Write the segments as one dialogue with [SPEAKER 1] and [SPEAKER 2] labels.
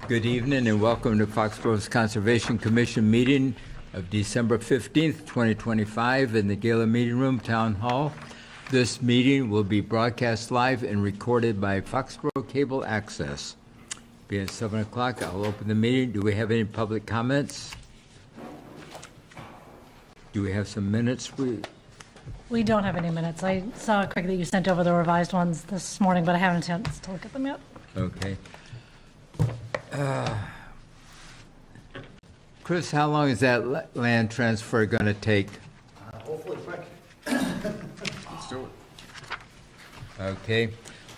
[SPEAKER 1] Good evening and welcome to Foxborough's Conservation Commission meeting of December 15th, 2025 in the Gala Meeting Room, Town Hall. This meeting will be broadcast live and recorded by Foxboro Cable Access. Being at 7 o'clock, I'll open the meeting. Do we have any public comments? Do we have some minutes?
[SPEAKER 2] We don't have any minutes. I saw, Craig, that you sent over the revised ones this morning, but I haven't had a chance to look at them yet.
[SPEAKER 1] Okay. Chris, how long is that land transfer going to take?
[SPEAKER 3] Hopefully quick. Let's do it.
[SPEAKER 1] Okay.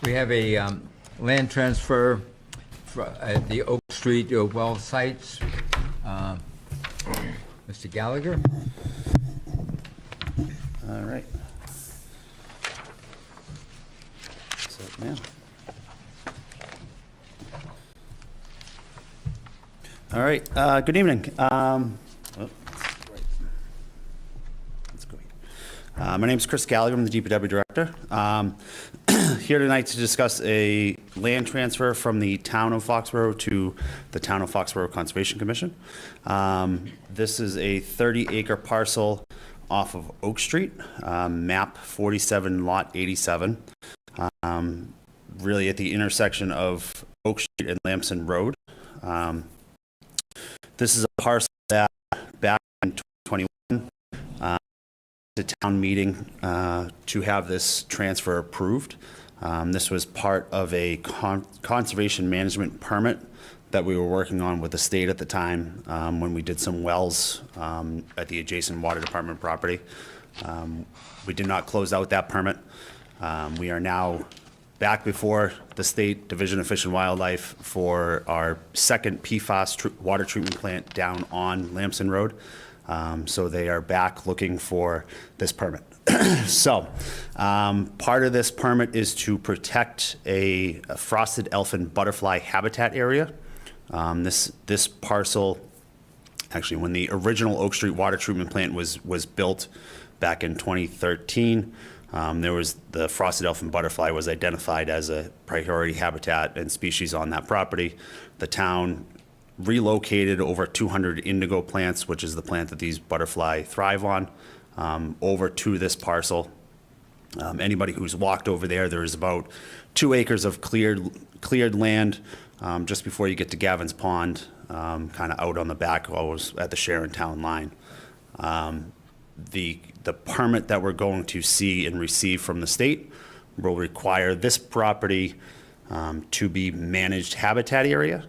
[SPEAKER 1] We have a land transfer at the Oak Street well sites. Mr. Gallagher?
[SPEAKER 3] All right. So, man. All right. Good evening. That's great. My name is Chris Gallagher. I'm the DPW director. Here tonight to discuss a land transfer from the town of Foxborough to the town of Foxborough Conservation Commission. This is a 30-acre parcel off of Oak Street, map 47, lot 87, really at the intersection of Oak Street and Lamson Road. This is a parcel that back in 2021, the town meeting to have this transfer approved. This was part of a conservation management permit that we were working on with the state at the time when we did some wells at the adjacent water department property. We did not close out that permit. We are now back before the State Division of Fish and Wildlife for our second PFAS water treatment plant down on Lamson Road. So they are back looking for this permit. So part of this permit is to protect a frosted elfin butterfly habitat area. This parcel, actually when the original Oak Street water treatment plant was built back in 2013, there was the frosted elfin butterfly was identified as a priority habitat and species on that property. The town relocated over 200 indigo plants, which is the plant that these butterfly thrive on, over to this parcel. Anybody who's walked over there is about 2 acres of cleared land just before you get to Gavin's Pond, kind of out on the back, always at the Sharon Town line. The permit that we're going to see and receive from the state will require this property to be managed habitat area.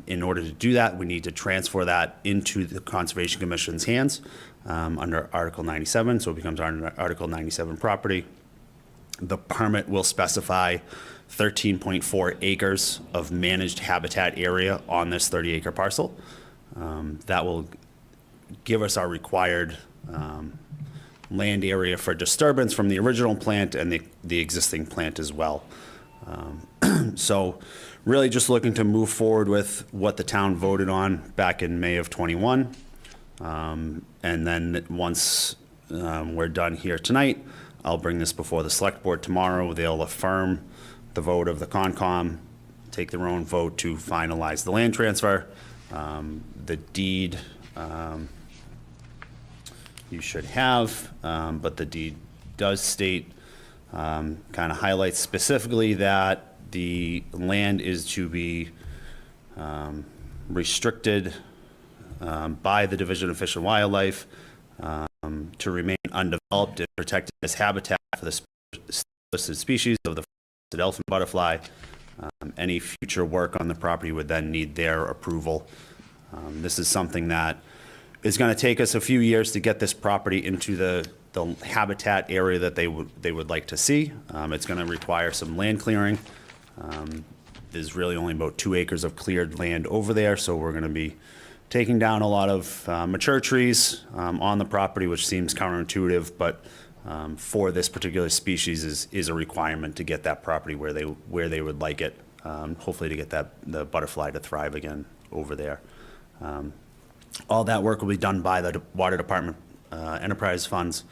[SPEAKER 3] In order to do that, we need to transfer that into the Conservation Commission's hands under Article 97, so it becomes our Article 97 property. The permit will specify 13.4 acres of managed habitat area on this 30-acre parcel. That will give us our required land area for disturbance from the original plant and the existing plant as well. So really just looking to move forward with what the town voted on back in May of 21. And then once we're done here tonight, I'll bring this before the select board tomorrow. They'll affirm the vote of the Concom, take their own vote to finalize the land transfer. The deed you should have, but the deed does state, kind of highlights specifically that the land is to be restricted by the Division of Fish and Wildlife to remain undeveloped and protected as habitat for the listed species of the frosted elfin butterfly. Any future work on the property would then need their approval. This is something that is going to take us a few years to get this property into the habitat area that they would like to see. It's going to require some land clearing. There's really only about 2 acres of cleared land over there, so we're going to be taking down a lot of mature trees on the property, which seems counterintuitive, but for this particular species is a requirement to get that property where they would like it, hopefully to get the butterfly to thrive again over there. All that work will be done by the water department enterprise funds.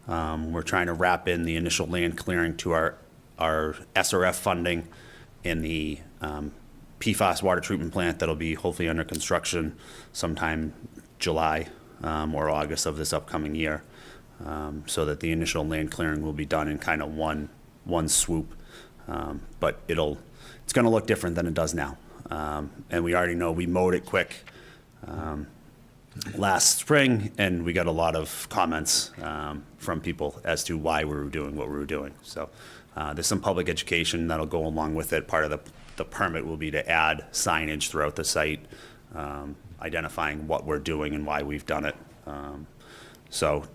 [SPEAKER 3] We're trying to wrap in the initial land clearing to our SRF funding in the PFAS water treatment plant that'll be hopefully under construction sometime July or August of this upcoming year, so that the initial land clearing will be done in kind of one swoop. But it's going to look different than it does now. And we already know we mowed it quick last spring, and we got a lot of comments from people as to why we were doing what we were doing. So there's some public education that'll go along with it. Part of the permit will be to add signage throughout the site, identifying what we're doing and why we've done it. So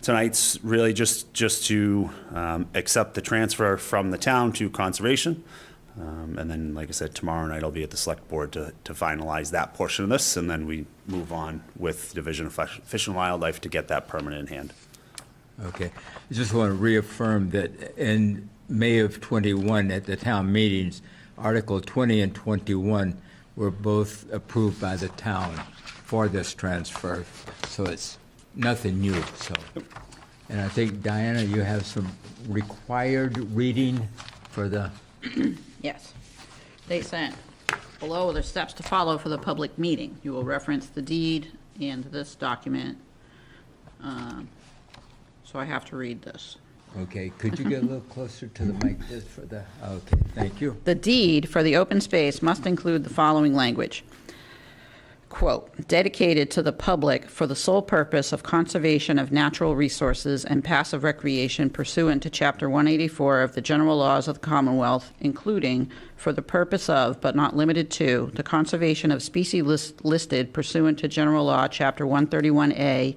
[SPEAKER 3] tonight's really just to accept the transfer from the town to conservation. And then, like I said, tomorrow night I'll be at the select board to finalize that portion of this, and then we move on with Division of Fish and Wildlife to get that permit in hand.
[SPEAKER 1] Okay. I just want to reaffirm that in May of 21 at the town meetings, Article 20 and 21 were both approved by the town for this transfer. So it's nothing new. So, and I think, Diana, you have some required reading for the...
[SPEAKER 4] Yes. They sent below the steps to follow for the public meeting. You will reference the deed and this document. So I have to read this.
[SPEAKER 1] Okay, could you get a little closer to the mic just for the, okay, thank you.
[SPEAKER 4] The deed for the open space must include the following language. Quote, dedicated to the public for the sole purpose of conservation of natural resources and passive recreation pursuant to Chapter 184 of the General Laws of the Commonwealth, including for the purpose of, but not limited to, the conservation of species listed pursuant to General Law, Chapter 131A,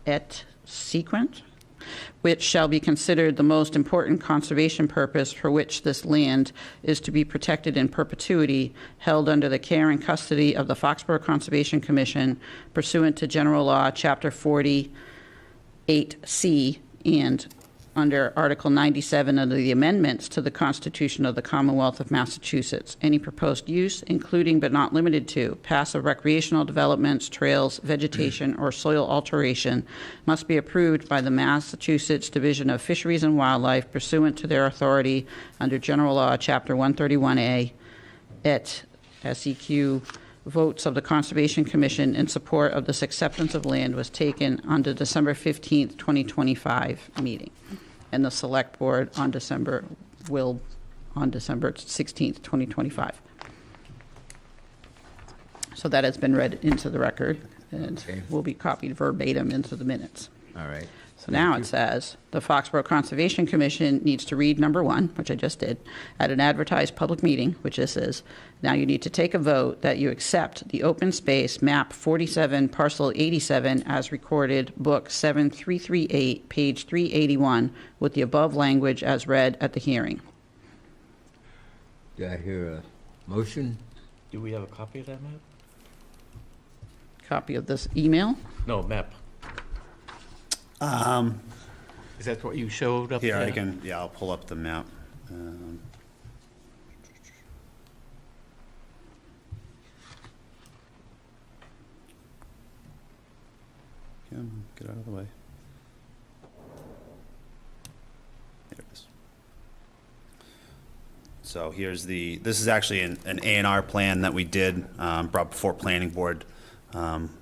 [SPEAKER 4] et sequent, which shall be considered the most important conservation purpose for which this land is to be protected in perpetuity, held under the care and custody of the Foxborough Conservation Commission pursuant to General Law, Chapter 48C, and under Article 97 of the amendments to the Constitution of the Commonwealth of Massachusetts. Any proposed use, including but not limited to passive recreational developments, trails, vegetation, or soil alteration, must be approved by the Massachusetts Division of Fisheries and Wildlife pursuant to their authority under General Law, Chapter 131A, et seq. Votes of the Conservation Commission in support of this acceptance of land was taken on the December 15th, 2025 meeting. And the Select Board on December 16th, 2025. So that has been read into the record and will be copied verbatim into the minutes.
[SPEAKER 1] All right.
[SPEAKER 4] So now it says, the Foxborough Conservation Commission needs to read number 1, which I just did, at an advertised public meeting, which this is. Now you need to take a vote that you accept the open space map 47, parcel 87, as recorded, book 7338, page 381, with the above language as read at the hearing.
[SPEAKER 1] Do I hear a motion?
[SPEAKER 5] Do we have a copy of that map?
[SPEAKER 4] Copy of this email.
[SPEAKER 5] No, map. Is that what you showed up
[SPEAKER 3] Here,
[SPEAKER 5] there?
[SPEAKER 3] I'll pull up the map. Get out of the way. There it is. So here's this is actually an A&R plan that we did, brought before Planning Board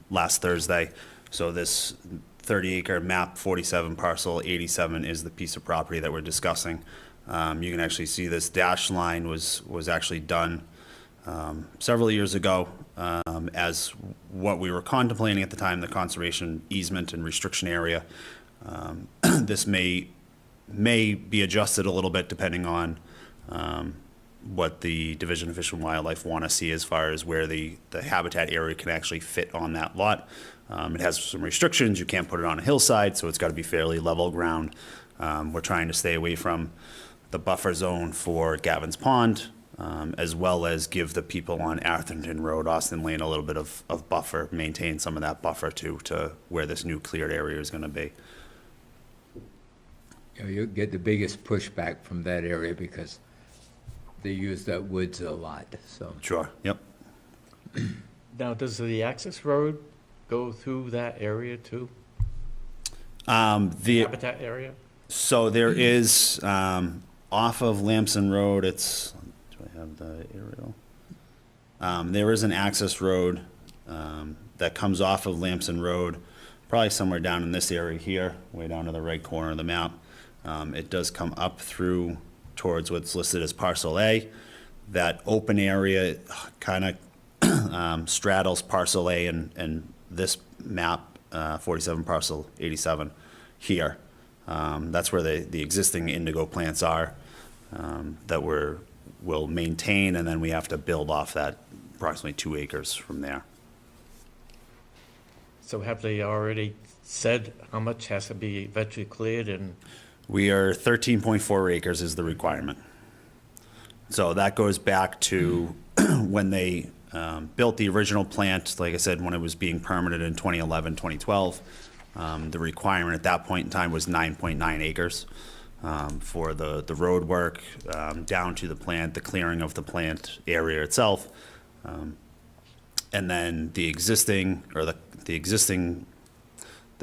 [SPEAKER 3] last Thursday. So this 30-acre map 47 parcel 87 is the piece of property that we're discussing. You can actually see this dash line was actually done several years ago as what we were contemplating at the time, the conservation easement and restriction area. This may be adjusted a little bit depending on what the Division of Fish and Wildlife want to see as far as where the habitat area can actually fit on that lot. It has some restrictions. You can't put it on a hillside, so it's got to be fairly level ground. We're trying to stay away from the buffer zone for Gavin's Pond, as well as give the people on Atherton Road, Austin Lane, a little bit of buffer, maintain some of that buffer to where this new cleared area is going to be.
[SPEAKER 1] You get the biggest pushback from that area because they use that woods a lot, so.
[SPEAKER 3] Sure, yep.
[SPEAKER 5] Now, does the access road go through that area too?
[SPEAKER 3] The
[SPEAKER 5] Habitat area?
[SPEAKER 3] So there is, off of Lamson Road, do I have the aerial? There is an access road that comes off of Lamson Road, probably somewhere down in this area here, way down to the right corner of the map. It does come up through towards what's listed as Parcel A. That open area kind of straddles Parcel A and this map, 47 Parcel 87 here. That's where the existing indigo plants are that we'll maintain, and then we have to build off that approximately 2 acres from there.
[SPEAKER 5] So have they already said how much has to be eventually cleared and?
[SPEAKER 3] We are 13.4 acres is the requirement. So that goes back to when they built the original plant, like I said, when it was being permitted in 2011, 2012. The requirement at that point in time was 9.9 acres for the road work down to the plant, the clearing of the plant area itself. And then the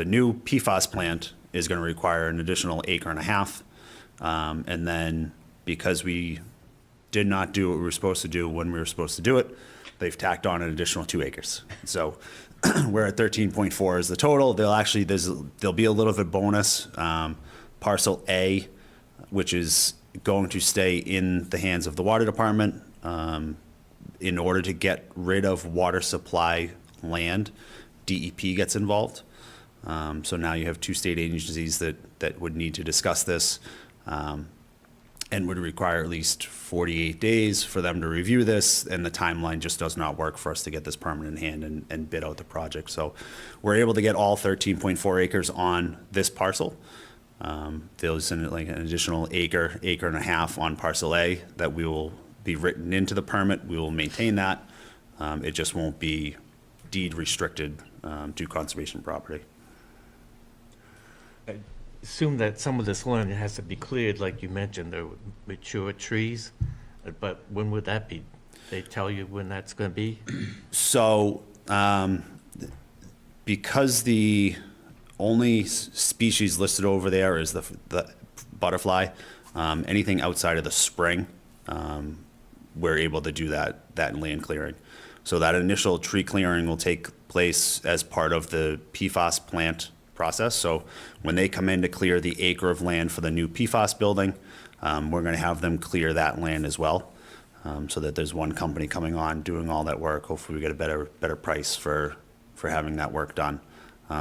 [SPEAKER 3] new PFAS plant is going to require an additional 1.5 acres. And then because we did not do what we were supposed to do when we were supposed to do it, they've tacked on an additional 2 acres. So we're at 13.4 is the total. There'll be a little bit bonus. Parcel A, which is going to stay in the hands of the water department in order to get rid of water supply land. DEP gets involved. So now you have 2 state agencies that would need to discuss this and would require at least 48 days for them to review this, and the timeline just does not work for us to get this permit in hand and bid out the project. So we're able to get all 13.4 acres on this parcel. There's an additional 1.5 acres on Parcel A that we will be written into the permit. We will maintain that. It just won't be deed restricted to conservation property.
[SPEAKER 5] I assume that some of this land has to be cleared, like you mentioned, the mature trees, but when would that be? They tell you when that's going to be?
[SPEAKER 3] So, because the only species listed over there is the butterfly, anything outside of the spring, we're able to do that land clearing. So that initial tree clearing will take place as part of the PFAS plant process. So when they come in to clear the acre of land for the new PFAS building, we're going to have them clear that land as well, so that there's one company coming on doing all that work. Hopefully we get a better price for having that work done.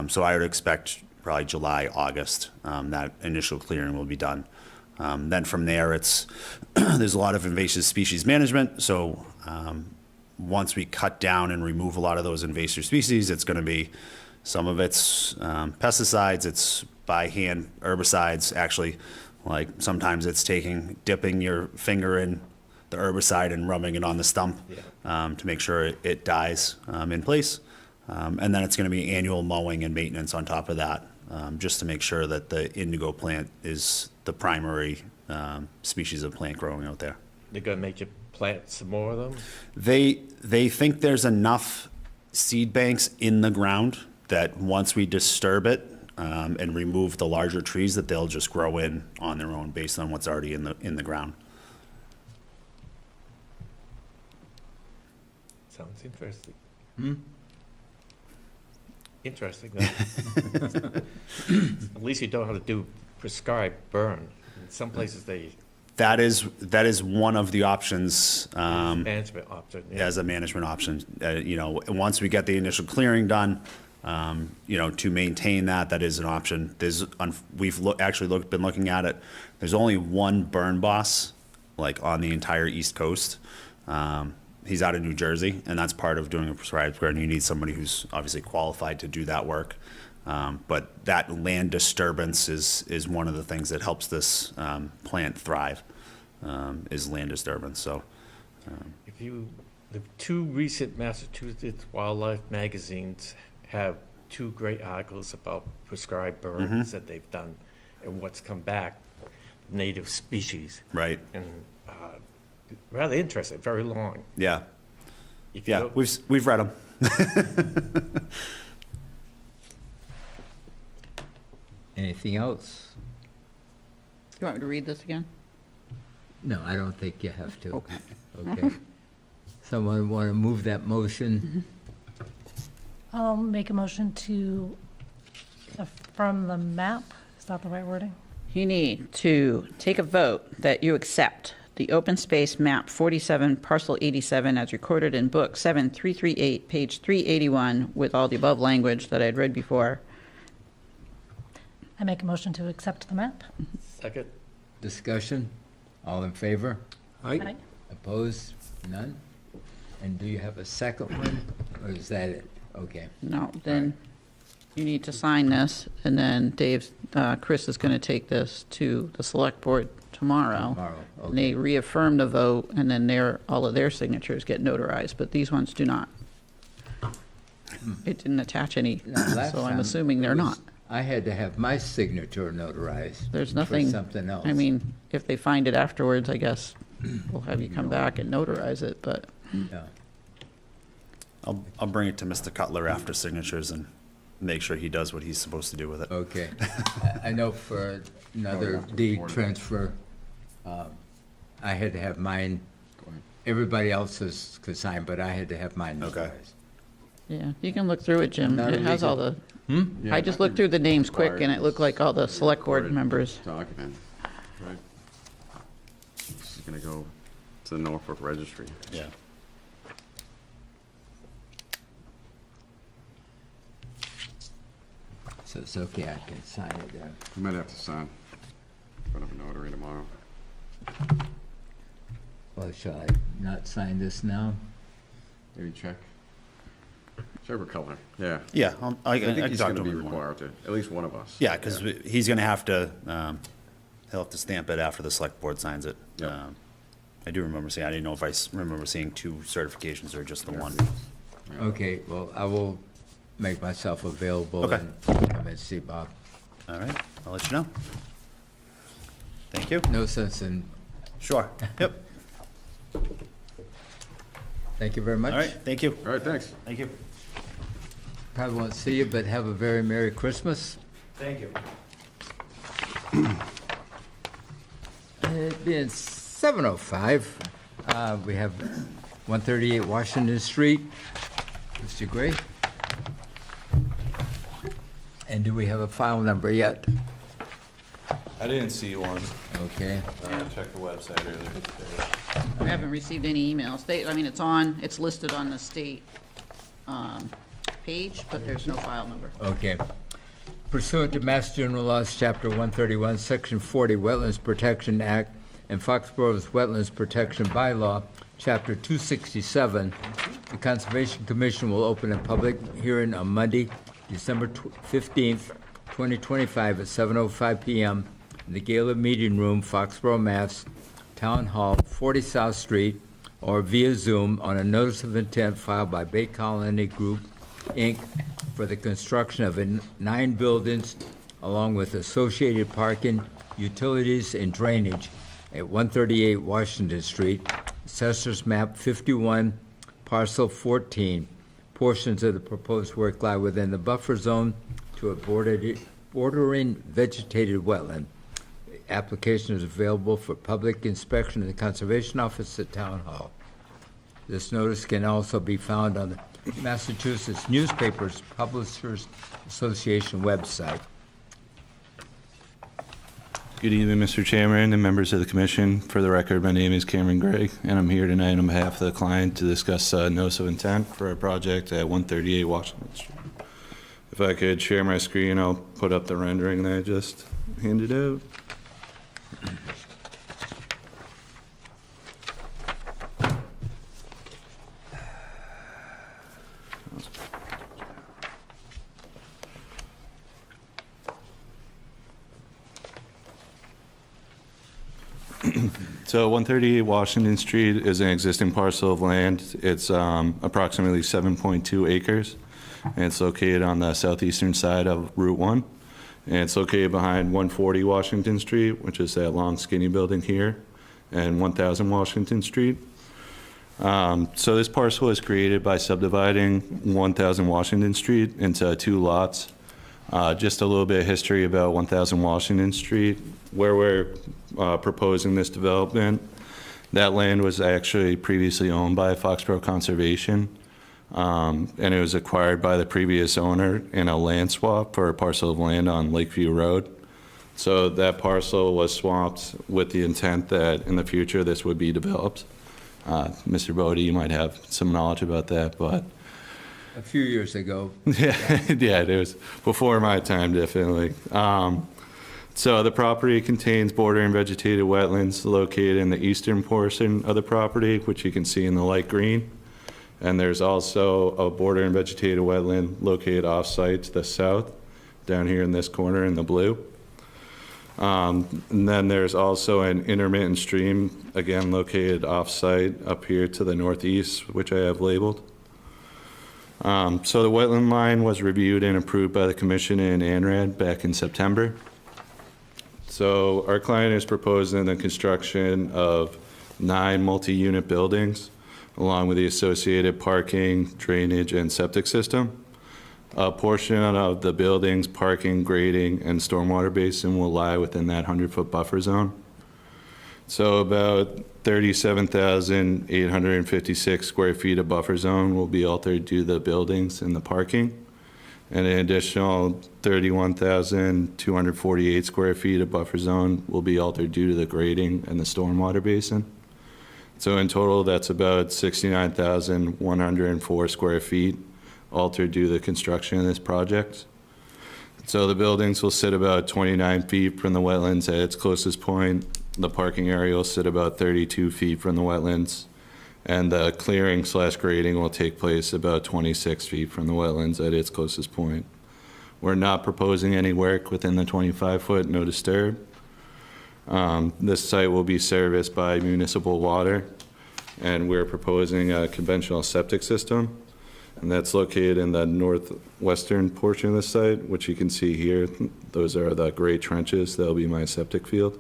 [SPEAKER 3] So I would expect probably July, August, that initial clearing will be done. Then from there, there's a lot of invasive species management. So once we cut down and remove a lot of those invasive species, it's going to be some of it's pesticides, it's by hand herbicides. Actually, like sometimes it's dipping your finger in the herbicide and rubbing it on the stump to make sure it dies in place. And then it's going to be annual mowing and maintenance on top of that, just to make sure that the indigo plant is the primary species of plant growing out there.
[SPEAKER 5] They're going to make you plant some more of them?
[SPEAKER 3] They think there's enough seed banks in the ground that once we disturb it and remove the larger trees, that they'll just grow in on their own based on what's already in the ground.
[SPEAKER 5] Sounds interesting. Interesting. Though. At least you don't have to do prescribed burn. In some places
[SPEAKER 3] That is one of the options.
[SPEAKER 5] Management option. Yeah.
[SPEAKER 3] As a management option. Once we get the initial clearing done, to maintain that is an option. We've been looking at it. There's only one burn boss, like on the entire East Coast. He's out of New Jersey, and that's part of doing a prescribed burn. You need somebody who's obviously qualified to do that work. But that land disturbance is one of the things that helps this plant thrive, is land disturbance. So,
[SPEAKER 5] the 2 recent Massachusetts wildlife magazines have 2 great articles about prescribed burns that they've done and what's come back, native species.
[SPEAKER 3] Right.
[SPEAKER 5] And rather interesting, very long.
[SPEAKER 3] Yeah.
[SPEAKER 5] If you don't-
[SPEAKER 3] We've read them.
[SPEAKER 1] Anything else?
[SPEAKER 4] You want me to read this again?
[SPEAKER 1] No, I don't think you have to.
[SPEAKER 4] Okay.
[SPEAKER 1] Okay. Someone want to move that motion?
[SPEAKER 2] I'll make a motion to affirm the map. Is that the right wording?
[SPEAKER 4] You need to take a vote that you accept the open space map 47, parcel 87, as recorded in book 7338, page 381, with all the above language that I had read before.
[SPEAKER 2] I make a motion to accept the map.
[SPEAKER 5] Second?
[SPEAKER 1] Discussion? All in favor?
[SPEAKER 2] Aye.
[SPEAKER 1] Opposed? None? And do you have a second one, or is that it? Okay.
[SPEAKER 4] No, then you need to sign this, and then Chris is going to take this to the select board tomorrow.
[SPEAKER 1] Tomorrow,
[SPEAKER 4] And they reaffirm the vote, and then all of their signatures get notarized, but these ones do not. It didn't attach any,
[SPEAKER 1] Last
[SPEAKER 4] so I'm
[SPEAKER 1] time
[SPEAKER 4] assuming they're
[SPEAKER 1] it was-
[SPEAKER 4] not.
[SPEAKER 1] I had to have my signature notarized.
[SPEAKER 4] There's nothing.
[SPEAKER 1] For something else.
[SPEAKER 4] I mean, if they find it afterwards, I guess we'll have you come back and notarize it, but
[SPEAKER 1] Yeah.
[SPEAKER 3] I'll bring it to Mr. Cutler after signatures and make sure he does what he's supposed to do with it.
[SPEAKER 1] Okay. I know for another deed transfer, I had to have mine, everybody else's could sign, but I had to have mine
[SPEAKER 3] Okay.
[SPEAKER 1] notarized.
[SPEAKER 4] yeah, you can look through it, Jim.
[SPEAKER 1] Not
[SPEAKER 4] It has all
[SPEAKER 1] illegal.
[SPEAKER 4] the, I just looked through the names quick, and it looked like all the select board members.
[SPEAKER 6] Document, right? This is gonna go to the Norfolk Registry.
[SPEAKER 3] Yeah.
[SPEAKER 1] So it's okay, I can sign it there.
[SPEAKER 6] You might have to sign in front of a notary tomorrow.
[SPEAKER 1] Well, shall I not sign this now?
[SPEAKER 6] Maybe check. Check with Cutler, yeah.
[SPEAKER 3] Yeah, I
[SPEAKER 6] I
[SPEAKER 3] can
[SPEAKER 6] think he's
[SPEAKER 3] talk
[SPEAKER 6] gonna
[SPEAKER 3] to
[SPEAKER 6] be
[SPEAKER 3] him tomorrow.
[SPEAKER 6] required to, at least one of us.
[SPEAKER 3] Yeah, because he's going to have to, he'll have to stamp it after the select board signs it.
[SPEAKER 6] Yeah.
[SPEAKER 3] I do remember seeing, I didn't know if I remember seeing 2 certifications or just the one.
[SPEAKER 1] Okay, well, I will make myself available
[SPEAKER 3] Okay.
[SPEAKER 1] and come and see Bob.
[SPEAKER 3] All right, I'll let you know. Thank you.
[SPEAKER 1] No sense in,
[SPEAKER 3] Sure, yep.
[SPEAKER 1] thank you very much.
[SPEAKER 3] All right, thank you.
[SPEAKER 6] All right, thanks.
[SPEAKER 3] Thank you.
[SPEAKER 1] Probably won't see you, but have a very Merry Christmas.
[SPEAKER 3] Thank you.
[SPEAKER 1] It being 7:05, we have 138 Washington Street. Mr. Gray? And do we have a file number yet?
[SPEAKER 7] I didn't see one.
[SPEAKER 1] Okay.
[SPEAKER 7] Checked the website earlier today.
[SPEAKER 4] We haven't received any emails. It's listed on the state page, but there's no file number.
[SPEAKER 1] Okay. Pursuant to Mass General Laws, Chapter 131, Section 40, Wetlands Protection Act, and Foxborough's Wetlands Protection Bylaw, Chapter 267, the Conservation Commission will open a public hearing on Monday, December 15th, 2025, at 7:05 p.m. in the Gala Meeting Room, Foxborough, Mass., Town Hall, 40 South Street, or via Zoom on a notice of intent filed by Bay Colony Group, Inc., for the construction of 9 buildings along with associated parking, utilities, and drainage at 138 Washington Street, Assessors Map 51, Parcel 14. Portions of the proposed work lie within the buffer zone to a bordering vegetated wetland. Application is available for public inspection in the Conservation Office at Town Hall. This notice can also be found on the Massachusetts Newspapers Publishers Association website.
[SPEAKER 7] Good evening, Mr. Chairman and members of the commission. For the record, my name is Cameron Gray, and I'm here tonight on behalf of the client to discuss notice of intent for a project at 138 Washington Street. If I could share my screen, I'll put up the rendering that I just handed out. So 138 Washington Street is an existing parcel of land. It's approximately 7.2 acres, and it's located on the southeastern side of Route 1. And it's located behind 140 Washington Street, which is that long skinny building here, and 1000 Washington Street. So this parcel was created by subdividing 1000 Washington Street into 2 lots. Just a little bit of history about 1000 Washington Street, where we're proposing this development That land was actually previously owned by Foxborough Conservation, and it was acquired by the previous owner in a land swap for a parcel of land on Lakeview Road. So that parcel was swapped with the intent that in the future this would be developed. Mr. Bodie, you might have some knowledge about that, but
[SPEAKER 1] A few years ago.
[SPEAKER 7] yeah, it was before my time, definitely. So the property contains bordering vegetated wetlands located in the eastern portion of the property, which you can see in the light green. And there's also a bordering vegetated wetland located off-site to the south, down here in this corner in the blue. And then there's also an intermittent stream, again located off-site up here to the northeast, which I have labeled. So the wetland line was reviewed and approved by the commission in ANRAD back in September. So our client is proposing the construction of 9 multi-unit buildings, along with the associated parking, drainage, and septic system. A portion of the building's parking, grading, and stormwater basin will lie within that 100-foot buffer zone. So about 37,856 square feet of buffer zone will be altered due to the buildings and the parking. And an additional 31,248 square feet of buffer zone will be altered due to the grading and the stormwater basin. So in total, that's about 69,104 square feet altered due to the construction of this project. So the buildings will sit about 29 feet from the wetlands at its closest point. The parking area will sit about 32 feet from the wetlands. And the clearing / grading will take place about 26 feet from the wetlands at its closest point. We're not proposing any work within the 25-foot no disturb. This site will be serviced by municipal water, and we're proposing a conventional septic system. And that's located in the northwestern portion of the site, which you can see here. Those are the gray trenches. That'll be my septic field.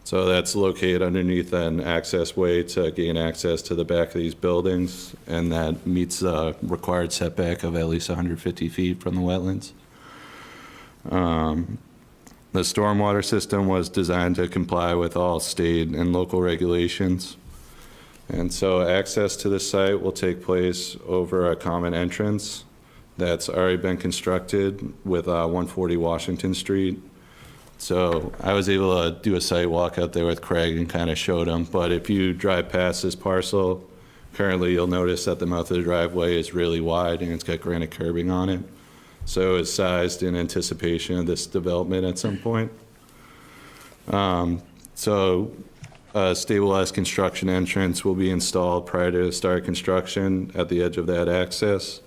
[SPEAKER 7] So that's located underneath an access way to gain access to the back of these buildings, and that meets the required setback of at least 150 feet from the wetlands. The stormwater system was designed to comply with all state and local regulations. And so access to the site will take place over a common entrance that's already been constructed with 140 Washington Street. So I was able to do a site walk out there with Craig and kind of showed him. But if you drive past this parcel, currently you'll notice that the mouth of the driveway is really wide and it's got granite curbing on it. So it's sized in anticipation of this development at some point. So a stabilized construction entrance will be installed prior to the start of construction at the edge of that access.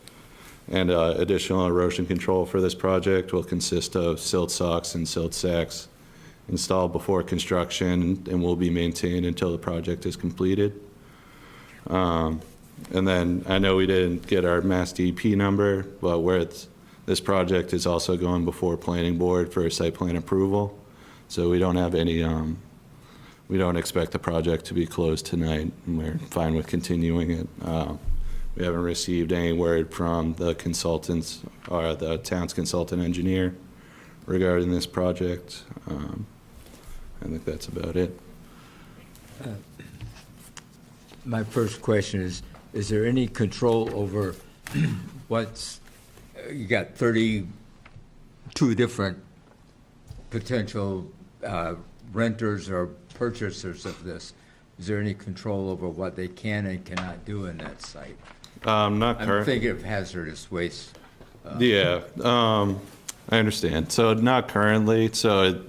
[SPEAKER 7] And additional erosion control for this project will consist of silt socks and silt sacks installed before construction and will be maintained until the project is completed. And then I know we didn't get our Mass DEP number, but this project is also going before Planning Board for site plan approval. So we don't have any, we don't expect the project to be closed tonight, and we're fine with continuing it. We haven't received any word from the consultants or the town's consultant engineer regarding this project. I think that's about it.
[SPEAKER 1] My first question is there any control over you got 32 different potential renters or purchasers of this. Is there any control over what they can and cannot do in that site?
[SPEAKER 7] Not
[SPEAKER 1] I'm
[SPEAKER 7] currently.
[SPEAKER 1] thinking of hazardous waste.
[SPEAKER 7] Yeah, I understand. So not currently. So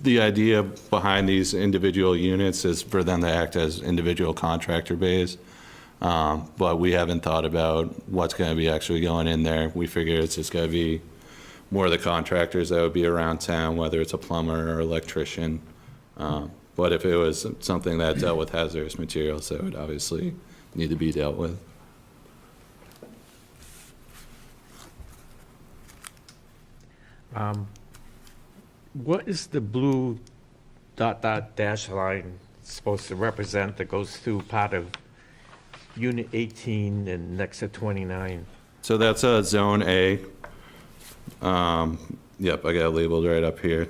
[SPEAKER 7] the idea behind these individual units is for them to act as individual contractor bays. But we haven't thought about what's going to be actually going in there. We figure it's just going to be more of the contractors that would be around town, whether it's a plumber or electrician. But if it was something that dealt with hazardous materials, that would obviously need to be dealt with.
[SPEAKER 5] What is the blue dash line supposed to represent that goes through part of Unit 18 and next to 29?
[SPEAKER 7] So that's a Zone A. Yep, I got it labeled right up here.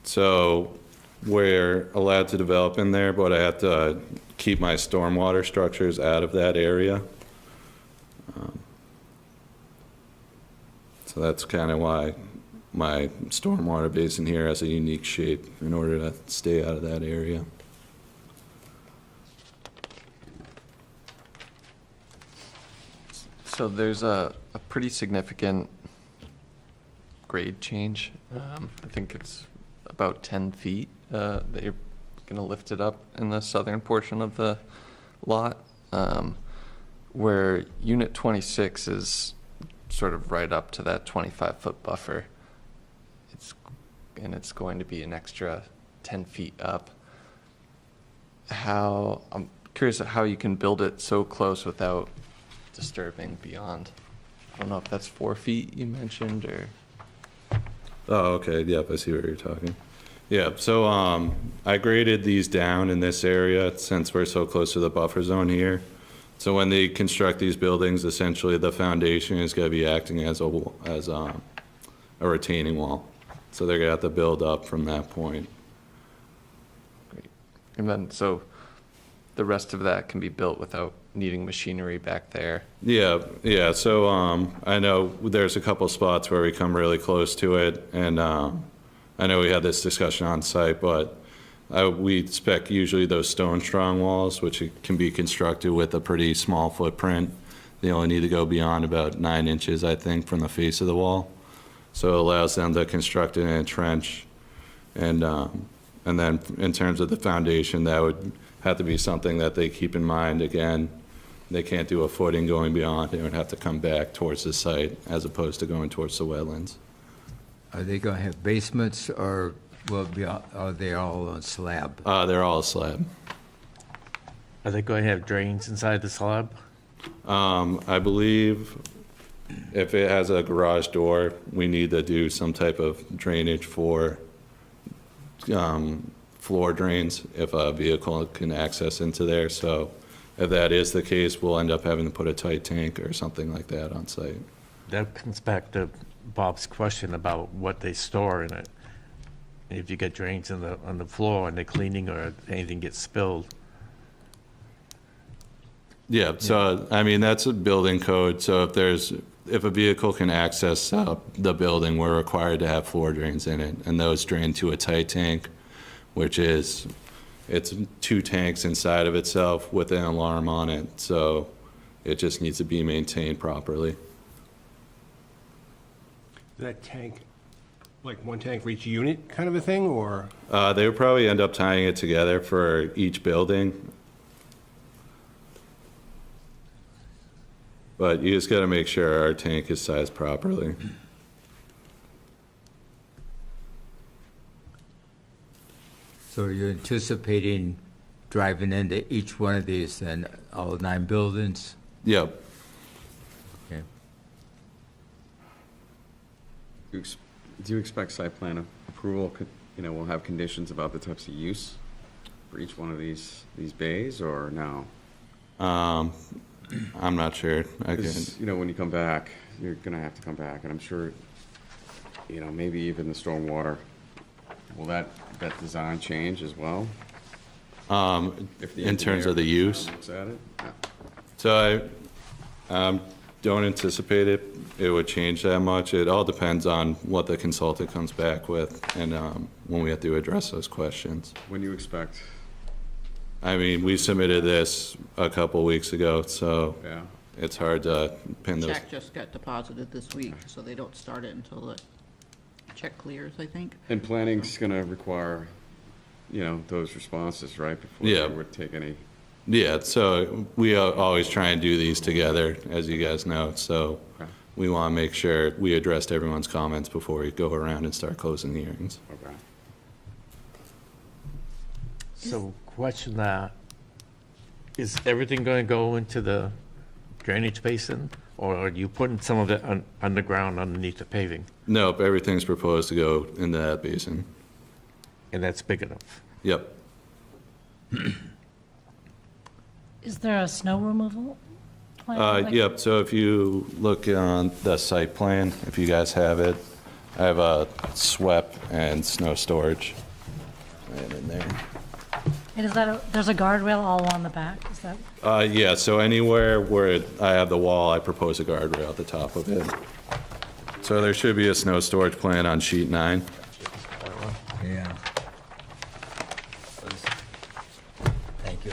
[SPEAKER 7] So we're allowed to develop in there, but I have to keep my stormwater structures out of that area. So that's kind of why my stormwater basin here has a unique shape, in order to stay out of that area.
[SPEAKER 8] So there's a pretty significant grade change. I think it's about 10 feet that you're going to lift it up in the southern portion of the lot, where Unit 26 is sort of right up to that 25-foot buffer. It's going to be an extra 10 feet up. I'm curious how you can build it so close without disturbing beyond. I don't know if that's 4 feet you mentioned, or.
[SPEAKER 7] Oh, okay, yep, I see where you're talking. Yeah, so I graded these down in this area since we're so close to the buffer zone here. So when they construct these buildings, essentially the foundation is going to be acting as a retaining wall. So they're going to have to build up from that point.
[SPEAKER 8] Great. And then, so the rest of that can be built without needing machinery back there?
[SPEAKER 7] Yeah, so I know there's a couple spots where we come really close to it, and I know we had this discussion on site, but we spec usually those stone strong walls, which can be constructed with a pretty small footprint. They only need to go beyond about 9 inches, I think, from the face of the wall. So it allows them to construct it in a trench. And then in terms of the foundation, that would have to be something that they keep in mind. Again, they can't do a footing going beyond. They would have to come back towards the site as opposed to going towards the wetlands.
[SPEAKER 1] Are they going to have basements, or are they all on slab?
[SPEAKER 7] They're all slab.
[SPEAKER 5] Are they going to have drains inside the slab?
[SPEAKER 7] I believe if it has a garage door, we need to do some type of drainage for floor drains if a vehicle can access into there. So if that is the case, we'll end up having to put a tight tank or something like that on site.
[SPEAKER 5] That comes back to Bob's question about what they store in it. If you get drains on the floor and they're cleaning, or anything gets spilled.
[SPEAKER 7] Yeah, so I mean, that's a building code. So if a vehicle can access the building, we're required to have floor drains in it, and those drain to a tight tank, which it's 2 tanks inside of itself with an alarm on it. So it just needs to be maintained properly.
[SPEAKER 9] That tank, like one tank for each unit kind of a thing, or?
[SPEAKER 7] They would probably end up tying it together for each building. But you just got to make sure our tank is sized properly.
[SPEAKER 1] So are you anticipating driving into each one of these, then, all 9 buildings?
[SPEAKER 7] Yep.
[SPEAKER 1] Okay.
[SPEAKER 6] Do you expect site plan approval will have conditions about the types of use for each one of these bays, or no?
[SPEAKER 7] I'm not sure.
[SPEAKER 6] Because, when you come back, you're gonna have to come back, and I'm sure, maybe even the stormwater, will that design change as well? If the
[SPEAKER 7] In terms of the
[SPEAKER 6] engineer
[SPEAKER 7] use?
[SPEAKER 6] looks at it? Yeah.
[SPEAKER 7] So I don't anticipate it would change that much. It all depends on what the consultant comes back with, and when we have to address those questions.
[SPEAKER 6] When do you expect?
[SPEAKER 7] I mean, we submitted this a couple weeks ago, so
[SPEAKER 6] Yeah.
[SPEAKER 7] it's hard to pin those.
[SPEAKER 4] Check just got deposited this week, so they don't start it until the check clears, I think.
[SPEAKER 6] And planning's gonna require, those responses, right? Before
[SPEAKER 7] Yeah.
[SPEAKER 6] they would take any.
[SPEAKER 7] Yeah, so we always try and do these together, as you guys know, so
[SPEAKER 6] Okay.
[SPEAKER 7] we want to make sure we addressed everyone's comments before we go around and start closing the hearings.
[SPEAKER 6] Okay.
[SPEAKER 5] So question, is everything going to go into the drainage basin, or are you putting some of it underground underneath the paving?
[SPEAKER 7] Nope, everything's proposed to go into that basin.
[SPEAKER 5] And that's big enough?
[SPEAKER 7] Yep.
[SPEAKER 2] Is there a snow removal plan? Like-
[SPEAKER 7] Yep, so if you look on the site plan, if you guys have it, I have a SWEP and snow storage right in there.
[SPEAKER 2] And is that, there's a guardrail all along the back? Is that,
[SPEAKER 7] Yeah, so anywhere where I have the wall, I propose a guardrail at the top of it. So there should be a snow storage plan on sheet 9.
[SPEAKER 1] Yeah. Thank you.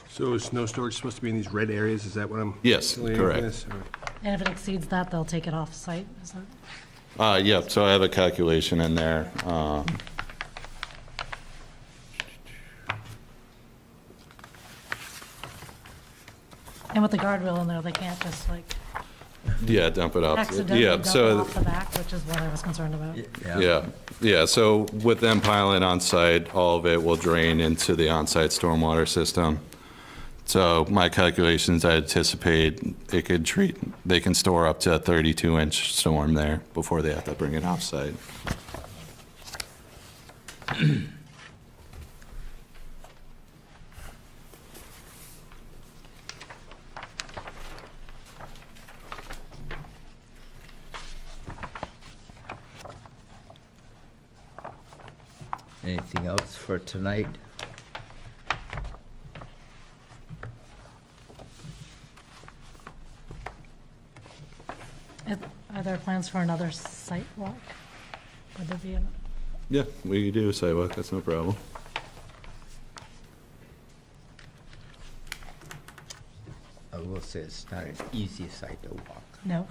[SPEAKER 9] So is snow storage supposed to be in these red areas? Is that what I'm?
[SPEAKER 7] Yes,
[SPEAKER 9] delineating from
[SPEAKER 7] correct.
[SPEAKER 9] this? Or-
[SPEAKER 2] and if it exceeds that, they'll take it off site? Is that,
[SPEAKER 7] Yep, so I have a calculation in there.
[SPEAKER 2] and with the guardrail in there, they can't just like
[SPEAKER 7] Yeah, dump it off.
[SPEAKER 2] accidentally
[SPEAKER 7] Yeah,
[SPEAKER 2] dump it
[SPEAKER 7] so,
[SPEAKER 2] off the back, which is what I was concerned about.
[SPEAKER 7] yeah, so with them piling on site, all of it will drain into the on-site stormwater system. So my calculations, I anticipate they can store up to a 32-inch storm there before they have to bring it off-site.
[SPEAKER 1] Anything else for tonight?
[SPEAKER 2] Are there plans for another site walk? Would there be an,
[SPEAKER 7] Yeah, we can do a sidewalk, that's no problem.
[SPEAKER 1] I will say it's not an easy site to walk.
[SPEAKER 2] no?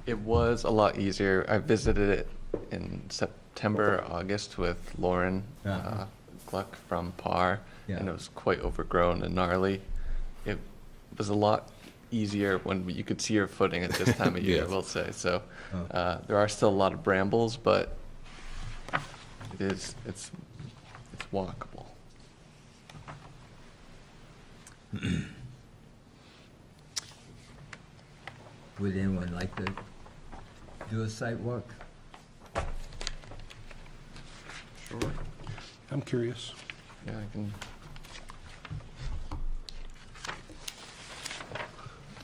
[SPEAKER 8] It was a lot easier. I visited it in September, August with Lauren
[SPEAKER 1] Uh-huh.
[SPEAKER 8] Gluck from PAR,
[SPEAKER 1] Yeah.
[SPEAKER 8] and it was quite overgrown and gnarly. It was a lot easier when you could see your footing at this time of year, I
[SPEAKER 7] Yes.
[SPEAKER 8] will say. So
[SPEAKER 1] Oh.
[SPEAKER 8] there are still a lot of brambles, but it's walkable.
[SPEAKER 1] Would anyone like to do a site walk?
[SPEAKER 8] Sure.
[SPEAKER 9] I'm curious.
[SPEAKER 8] Yeah, I can.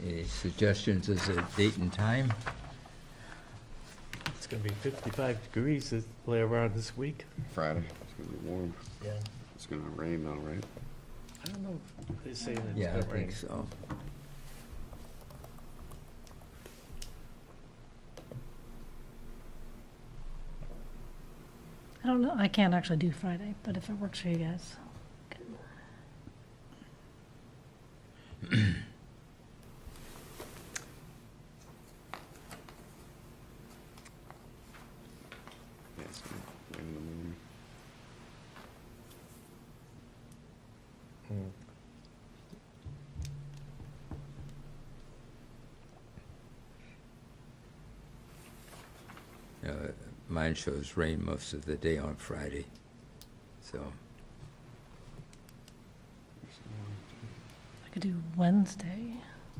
[SPEAKER 1] Any suggestions as a date and time?
[SPEAKER 5] It's gonna be 55 degrees this play around this week.
[SPEAKER 6] Friday, it's gonna be warm.
[SPEAKER 5] Yeah.
[SPEAKER 6] It's gonna rain though, right?
[SPEAKER 5] I don't know. They're saying it's
[SPEAKER 1] Yeah, I
[SPEAKER 5] gonna rain.
[SPEAKER 1] think so.
[SPEAKER 2] I don't know, I can't actually do Friday, but if it works for you guys.
[SPEAKER 6] Yeah, it's gonna rain in the morning.
[SPEAKER 1] Mine shows rain most of the day on Friday, so.
[SPEAKER 2] I could do Wednesday.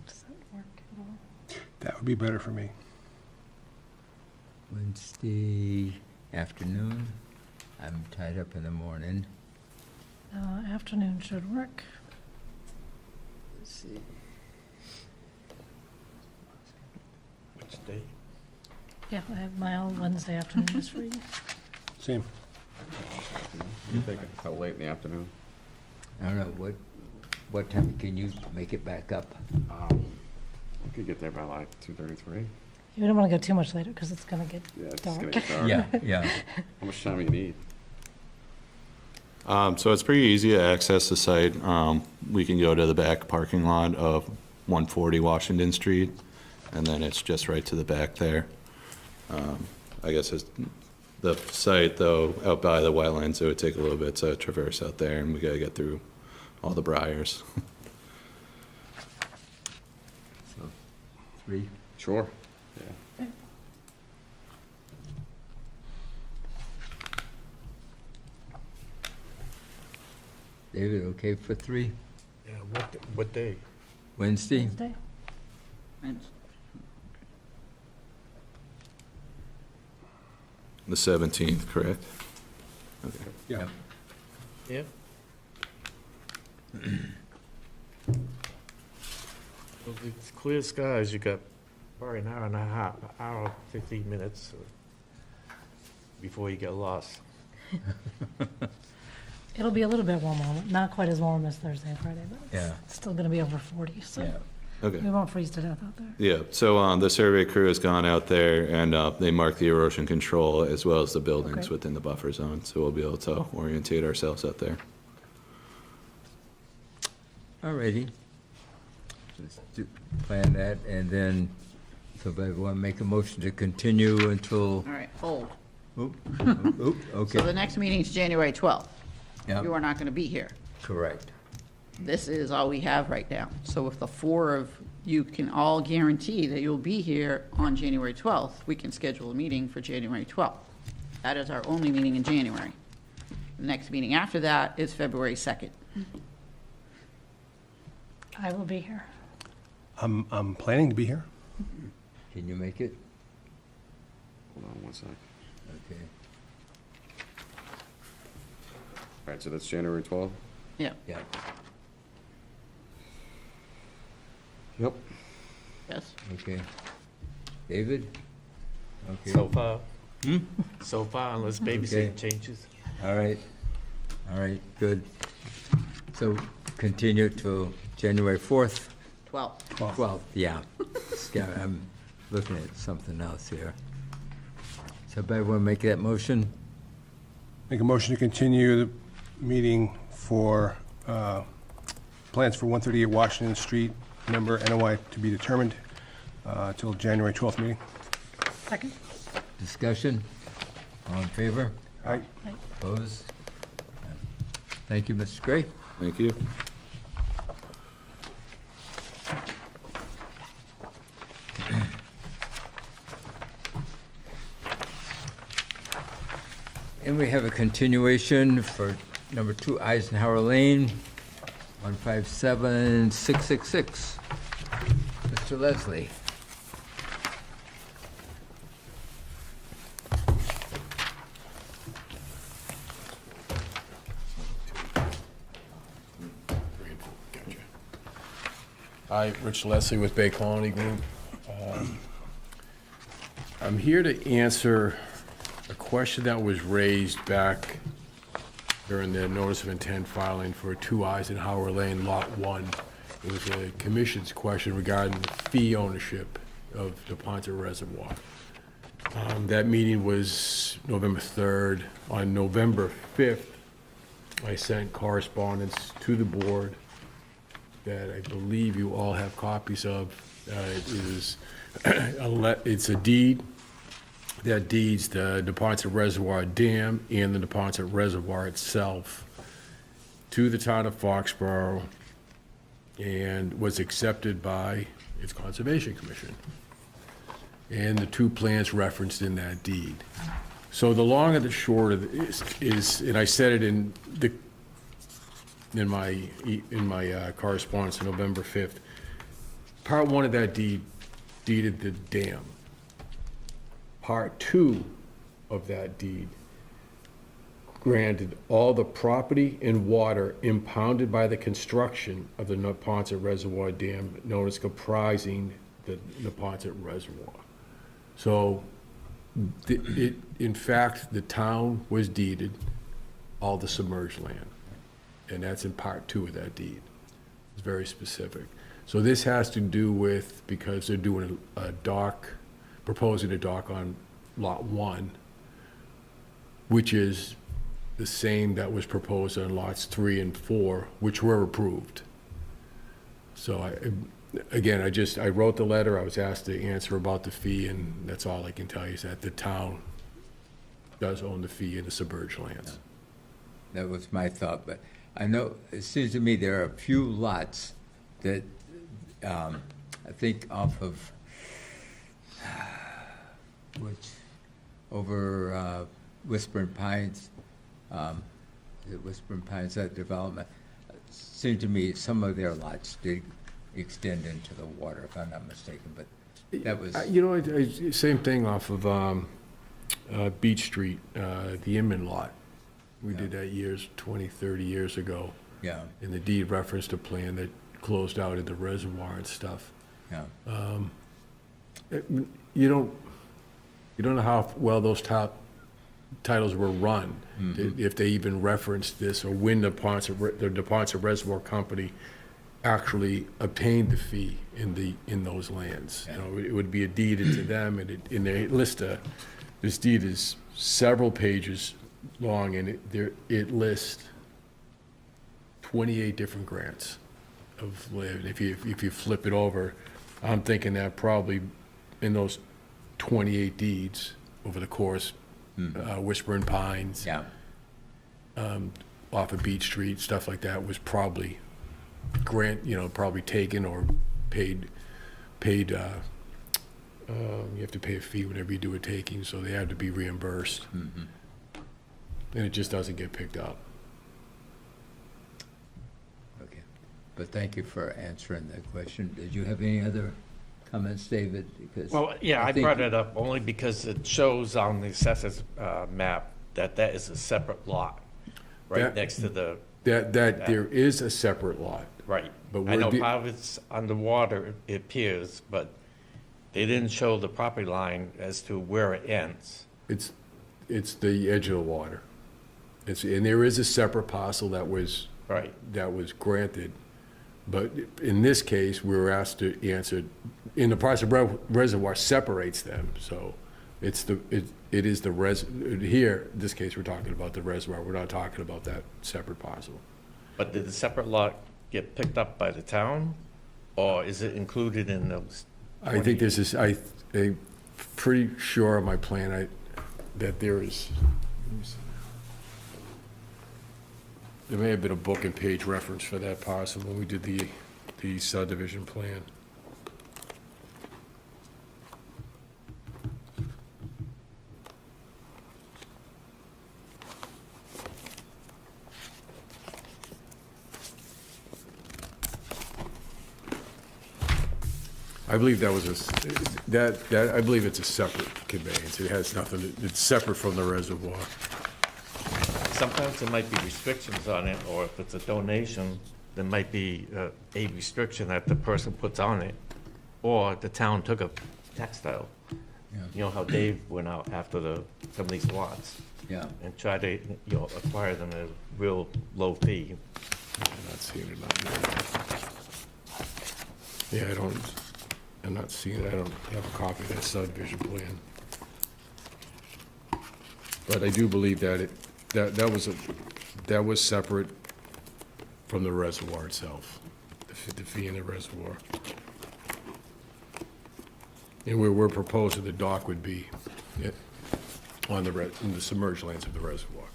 [SPEAKER 2] Does that work at all?
[SPEAKER 9] That would be better for me.
[SPEAKER 1] Wednesday afternoon, I'm tied up in the morning.
[SPEAKER 2] Afternoon should work.
[SPEAKER 1] Let's see.
[SPEAKER 5] Which day?
[SPEAKER 2] Yeah, I have my own Wednesday afternoon is free.
[SPEAKER 9] Same.
[SPEAKER 6] You think how late in the afternoon?
[SPEAKER 1] I don't know, what time can you make it back up?
[SPEAKER 6] We could get there by like 2:33.
[SPEAKER 2] You don't want to go too much later because it's going to get
[SPEAKER 6] Yeah, it's just gonna
[SPEAKER 2] dark.
[SPEAKER 6] get dark.
[SPEAKER 1] Yeah.
[SPEAKER 6] How much time do you need?
[SPEAKER 7] So it's pretty easy to access the site. We can go to the back parking lot of 140 Washington Street, and then it's just right to the back there. I guess it's the site, though, out by the wetlands, it would take a little bit to traverse out there, and we gotta get through all the briars.
[SPEAKER 1] So, 3.
[SPEAKER 6] Sure. Yeah.
[SPEAKER 1] David, okay for 3?
[SPEAKER 5] Yeah, what day?
[SPEAKER 1] Wednesday?
[SPEAKER 2] Wednesday?
[SPEAKER 7] The 17th, correct? Okay.
[SPEAKER 9] Yeah.
[SPEAKER 5] Yeah. Well, it's clear skies, you got probably an hour and a half, hour, 15 minutes before you get lost.
[SPEAKER 2] It'll be a little bit warmer, not quite as warm as Thursday and Friday, but
[SPEAKER 1] Yeah.
[SPEAKER 2] it's still going to be over 40, so
[SPEAKER 7] Okay.
[SPEAKER 2] we won't freeze to death out there.
[SPEAKER 7] Yeah, so the survey crew has gone out there and they marked the erosion control as well as the buildings
[SPEAKER 2] Okay.
[SPEAKER 7] within the buffer zone, so we'll be able to orientate ourselves out there.
[SPEAKER 1] All righty. Let's plan that, and then, somebody want to make a motion to continue until,
[SPEAKER 4] All right, hold.
[SPEAKER 1] oop,
[SPEAKER 4] So the
[SPEAKER 1] okay.
[SPEAKER 4] next meeting is January 12th.
[SPEAKER 1] Yeah,
[SPEAKER 4] You are not going to be here.
[SPEAKER 1] correct.
[SPEAKER 4] This is all we have right now. So if the 4 of you can all guarantee that you'll be here on January 12th, we can schedule a meeting for January 12th. That is our only meeting in January. The next meeting after that is February 2nd.
[SPEAKER 2] I will be here.
[SPEAKER 9] I'm planning to be here.
[SPEAKER 1] Can you make it?
[SPEAKER 6] Hold on one sec.
[SPEAKER 1] Okay.
[SPEAKER 6] All right, so that's January 12th?
[SPEAKER 4] Yeah,
[SPEAKER 1] Yeah.
[SPEAKER 6] Yep.
[SPEAKER 4] yes.
[SPEAKER 1] Okay. David? Okay.
[SPEAKER 5] So far. So far, unless babysitting changes.
[SPEAKER 1] All right, good. So continue till January 4th, 12th, yeah. I'm looking at something else here. So everybody want to make that motion?
[SPEAKER 9] Make a motion to continue the meeting for plans for 138 Washington Street, number NOI to be determined, till January 12th meeting.
[SPEAKER 2] Second?
[SPEAKER 1] Discussion? All in favor?
[SPEAKER 9] Aye.
[SPEAKER 1] Opposed? Thank you, Mr. Gray.
[SPEAKER 7] Thank you.
[SPEAKER 1] And we have a continuation for number 2 Eisenhower Lane, 157666. Mr. Leslie.
[SPEAKER 10] Hi, Rich Leslie with Bay Colony Group. I'm here to answer a question that was raised back during the notice of intent filing for 2 Eisenhower Lane, Lot 1. It was a commission's question regarding the fee ownership of the Ponce Reservoir. That meeting was November 3rd. On November 5th, I sent correspondence to the board that I believe you all have copies of. It's a deed that deeds the Neponset Reservoir Dam and the Neponset Reservoir itself to the town of Foxborough and was accepted by its Conservation Commission. And the 2 plans referenced in that deed. So the long and the short of it is, and I said it in my correspondence on November 5th, Part 1 of that deed deeded the dam. Part 2 of that deed granted all the property and water impounded by the construction of the Neponset Reservoir Dam, known as comprising the Neponset Reservoir. So, in fact, the town was deeded all the submerged land. And that's in Part 2 of that deed. It's very specific. So this has to do with, because they're doing a dock, proposing a dock on Lot 1, which is the same that was proposed on lots 3 and 4, which were approved. So I wrote the letter, I was asked to answer about the fee, and that's all I can tell you is that the town does own the fee in the submerged lands.
[SPEAKER 1] That was my thought, but I know, it seems to me there are a few lots that, I think off of, over Whispering Pines, is it Whispering Pines, that development? Seemed to me some of their lots did extend into the water, if I'm not mistaken, but that was.
[SPEAKER 10] Same thing off of Beach Street, the Inman lot. We did that 20, 30 years ago.
[SPEAKER 1] Yeah,
[SPEAKER 10] And the deed referenced a plan that closed out in the reservoir and stuff.
[SPEAKER 1] yeah.
[SPEAKER 10] You don't know how well those titles were run, if they even referenced this, or when the Ponce Reservoir Company actually obtained the fee in those lands. You know, it would be a deed to them, and they list this deed is several pages long, and it lists 28 different grants of land. If you flip it over, I'm thinking that probably in those 28 deeds over the course, Whispering Pines,
[SPEAKER 1] Yeah,
[SPEAKER 10] off of Beach Street, stuff like that was probably probably taken or paid. You have to pay a fee whenever you do a taking, so they have to be reimbursed. And it just doesn't get picked up.
[SPEAKER 1] okay. But thank you for answering that question. Did you have any other comments, David? Because
[SPEAKER 5] Well, yeah, I
[SPEAKER 1] think-
[SPEAKER 5] brought it up only because it shows on the assessors map that is a separate lot, right
[SPEAKER 10] That-
[SPEAKER 5] next to the,
[SPEAKER 10] That there is a separate lot.
[SPEAKER 5] right.
[SPEAKER 10] But
[SPEAKER 5] I know
[SPEAKER 10] we're
[SPEAKER 5] part of it's underwater, it appears, but they didn't show the property line as to where it ends.
[SPEAKER 10] It's the edge of the water. And there is a separate parcel that was
[SPEAKER 5] Right.
[SPEAKER 10] granted. But in this case, we were asked to answer, in the Foxborough Reservoir separates them, so it is here, in this case, we're talking about the reservoir, we're not talking about that separate parcel.
[SPEAKER 5] But did the separate lot get picked up by the town, or is it included in those?
[SPEAKER 10] I think this is, I'm pretty sure on my plan, that there is, let me see. There may have been a book and page reference for that parcel when we did the subdivision plan. I believe that was I believe it's a separate conveyance. It has nothing, it's separate from the reservoir.
[SPEAKER 5] Sometimes there might be restrictions on it, or if it's a donation, there might be a restriction that the person puts on it, or the town took a textile. You know how Dave went out after some of these lots
[SPEAKER 1] Yeah,
[SPEAKER 5] and tried to, acquire them at a real low fee.
[SPEAKER 10] I'm not seeing it on there. Yeah, I'm not seeing it. I don't have a copy of that subdivision plan. But I do believe that that was separate from the reservoir itself, the fee in the reservoir. And we're proposing the dock would be in the submerged lands of the reservoir.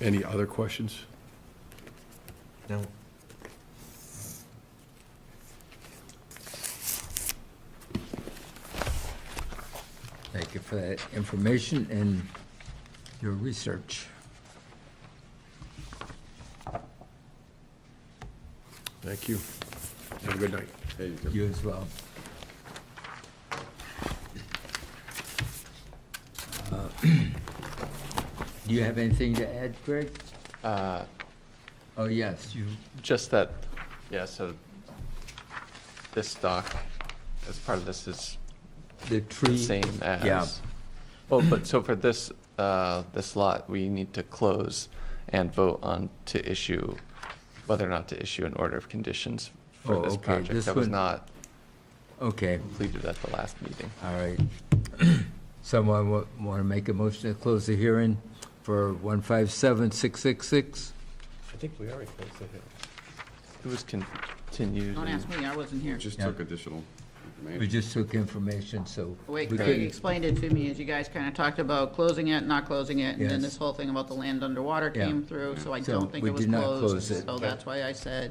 [SPEAKER 10] Any other questions?
[SPEAKER 5] No.
[SPEAKER 1] thank you for that information and your research.
[SPEAKER 10] Thank you. Have a good night.
[SPEAKER 1] You as well. Do you have anything to add, Greg? Oh, yes, you,
[SPEAKER 8] Just that, yeah, so this dock, as part of this, is
[SPEAKER 1] the tree.
[SPEAKER 8] the same as.
[SPEAKER 1] Yeah.
[SPEAKER 8] Well, but so for this, this lot, we need to close and vote on to issue, whether or not to issue an order of conditions for
[SPEAKER 1] Oh,
[SPEAKER 8] this
[SPEAKER 1] okay,
[SPEAKER 8] project.
[SPEAKER 1] this
[SPEAKER 8] That was
[SPEAKER 1] one-
[SPEAKER 8] not
[SPEAKER 1] Okay,
[SPEAKER 8] completed at the last meeting.
[SPEAKER 1] all right. Someone want to make a motion to close the hearing for 157666?
[SPEAKER 5] I think we already closed the hearing.
[SPEAKER 8] It was continued.
[SPEAKER 4] Don't ask me, I wasn't here.
[SPEAKER 6] Just
[SPEAKER 1] Yeah.
[SPEAKER 6] took additional
[SPEAKER 1] We
[SPEAKER 6] information.
[SPEAKER 1] just took information, so.
[SPEAKER 4] Wait,
[SPEAKER 1] we
[SPEAKER 4] Craig
[SPEAKER 1] couldn't-
[SPEAKER 4] explained it to me as you guys kind of talked about closing it, not closing it, and then
[SPEAKER 1] Yes.
[SPEAKER 4] this whole thing about the land underwater
[SPEAKER 1] Yeah.
[SPEAKER 4] came through, so I
[SPEAKER 1] So
[SPEAKER 4] don't think
[SPEAKER 1] we
[SPEAKER 4] it was
[SPEAKER 1] did not
[SPEAKER 4] closed.
[SPEAKER 1] close it.
[SPEAKER 4] So that's why I said